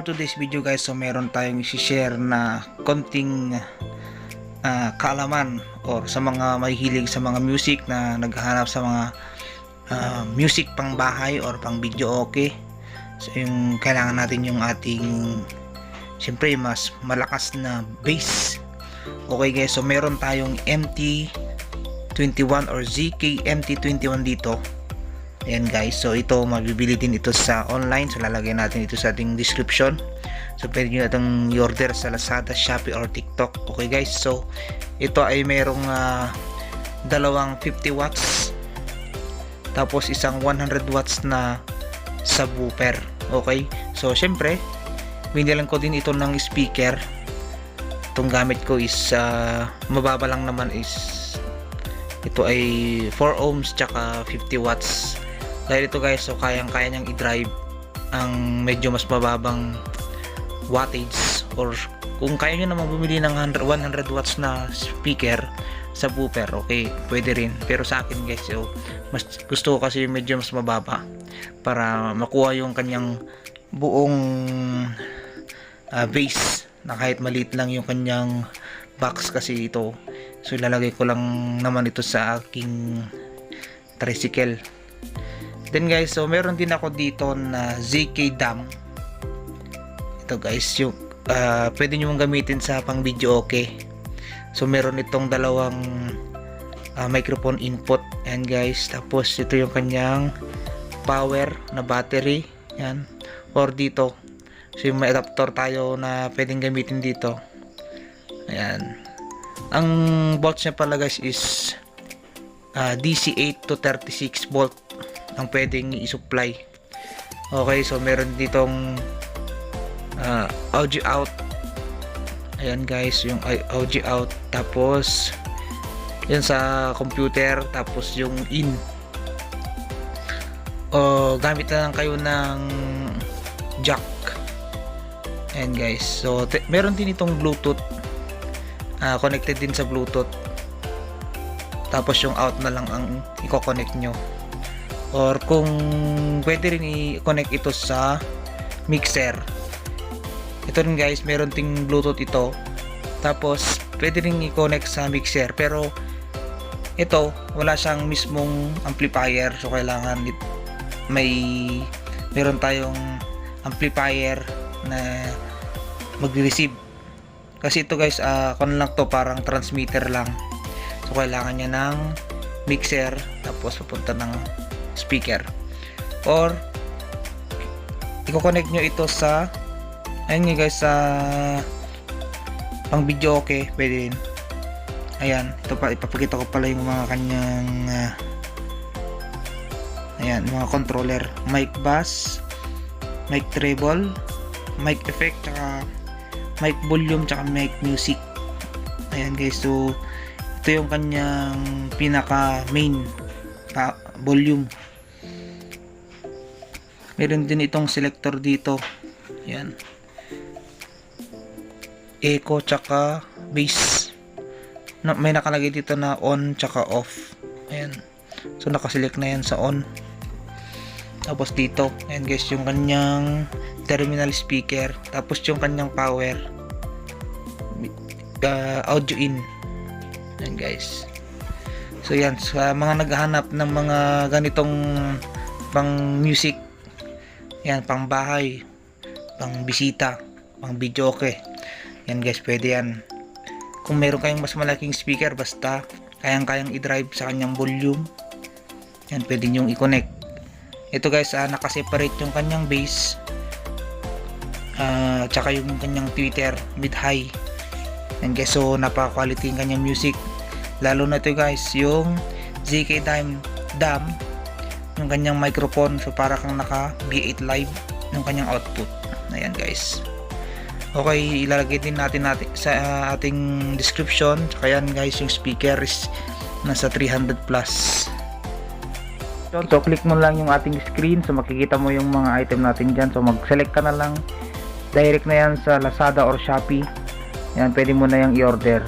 for today's video guys, so meron tayong i-share na konting kaalaman or sa mga mahihilig sa mga music na naghahanap sa mga music pang bahay or pang video okay. So yung kailangan natin yung ating siyempre mas malakas na bass. Okay guys, so meron tayong MT21 or ZK MT21 dito. Ayan guys, so ito mabibili din ito sa online, so lalagay natin ito sa ating description. So pwede nyo itong i-order sa Lazada, Shopee or TikTok. Okay guys, so ito ay merong dalawang 50 watts tapos isang 100 watts na subwoofer. Okay, so syempre binilan ko din ito ng speaker. Itong gamit ko is mababa lang naman, is ito ay 4 ohms tsaka 50 watts. Dahil ito guys, so kayang-kaya niyang i-drive ang medyo mas mababang wattage, or kung kaya nyo naman bumili ng 100 watts na speaker sa subwoofer, okay, pwede rin. Pero sa akin guys, so mas gusto ko kasi medyo mas mababa para makuha yung kanyang buong bass na kahit maliit lang yung kanyang box kasi ito. So ilalagay ko lang naman ito sa aking tricycle. Then guys, so meron din ako dito na ZK DAM. Ito guys, yung pwede nyo mong gamitin sa pang video okay. So meron itong dalawang microphone input. Ayan guys, tapos ito yung kanyang power na battery. Yan, or dito, so yung may adapter tayo na pwedeng gamitin dito. Ayan, ang volts niya pala guys is DC 8 to 36 volt ang pwedeng i-supply. Okay, so meron ditong audio out. Ayan guys, yung audio out, tapos yan sa computer, tapos yung in. Gamit na lang kayo ng jack. Ayan guys, so meron din itong Bluetooth, connected din sa Bluetooth, tapos yung out na lang ang i-connect nyo, or kung pwede rin i-connect ito sa mixer. Ito rin guys, meron ting Bluetooth ito, tapos pwede rin i-connect sa mixer, pero ito wala siyang mismong amplifier, so kailangan meron tayong amplifier na mag-receive, kasi ito guys kon lang to, parang transmitter lang. So kailangan niya ng mixer tapos papunta ng speaker, or i-connect nyo ito sa ayun nga guys, sa pang video okay, pwede rin. Ayan, ito pa, ipapakita ko pala yung mga kanyang ayan, mga controller: mic bass, mic treble, mic effect, tsaka mic volume, tsaka mic music. Ayan guys, so ito yung kanyang pinaka main volume. Meron din itong selector dito. Ayan, echo tsaka bass. May nakalagay dito na on tsaka off. Ayan, so nakaselect na yan sa on. Tapos dito, ayan guys, yung kanyang terminal speaker, tapos yung kanyang power, audio in. Ayan guys, so yan, sa mga naghahanap ng mga ganitong pang music, yan, pang bahay, pang bisita, pang video okay, yan guys, pwede yan. Kung meron kayong mas malaking speaker, basta kayang-kayang i-drive sa kanyang volume, yan, pwede nyong i-connect. Ito guys, nakaseparate yung kanyang bass, tsaka yung kanyang tweeter, mid-high. Yan guys, so napaka-quality yung kanyang music. Lalo na ito guys, yung ZK DAM, yung kanyang microphone, so para kang naka B8 live yung kanyang output. Ayan guys, okay, ilalagay din natin sa ating description. Tsaka yan guys, yung speaker is nasa 300 plus. So click mo lang yung ating screen, so makikita mo yung mga item natin dyan. So mag-select ka na lang, direct na yan sa Lazada or Shopee. Yan, pwede mo na yung i-order.